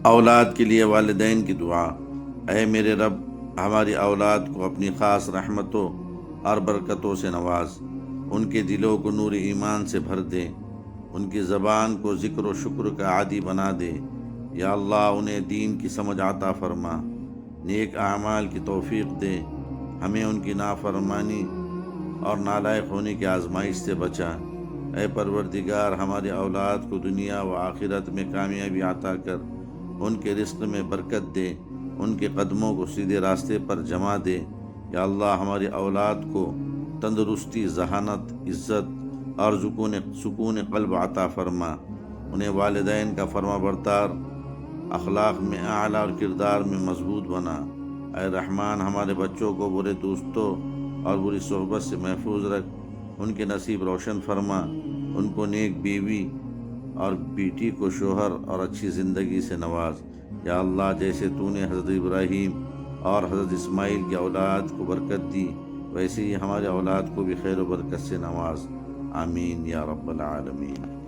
اولاد کے لیے والدین کی دعا۔ اے میرے رب، ہماری اولاد کو اپنی خاص رحمتوں اور برکتوں سے نواز، ان کے دلوں کو نور ایمان سے بھر دے، ان کی زبان کو ذکر و شکر کا عادی بنا دے۔ یا اللہ، انہیں دین کی سمجھ عطا فرما، نیک اعمال کی توفیق دے، ہمیں ان کی نافرمانی اور نالائق ہونے کی آزمائش سے بچا۔ اے پروردگار، ہمارے اولاد کو دنیا و آخرت میں کامیابی عطا کر، ان کے رزق میں برکت دے، ان کے قدموں کو سیدھے راستے پر جما دے۔ یا اللہ، ہماری اولاد کو تندرستی، ذہانت، عزت اور سکون قلب عطا فرما، انہیں والدین کا فرما بردار، اخلاق میں اعلیٰ اور کردار میں مضبوط بنا۔ اے رحمان، ہمارے بچوں کو برے دوستوں اور بری صحبت سے محفوظ رکھ، ان کے نصیب روشن فرما، ان کو نیک بیوی اور بیٹی کو شوہر اور اچھی زندگی سے نواز۔ یا اللہ، جیسے تو نے حضرت ابراہیم اور حضرت اسماعیل کی اولاد کو برکت دی، ویسے ہی ہمارے اولاد کو بھی خیر و برکت سے نواز۔ آمین یا رب العالمین۔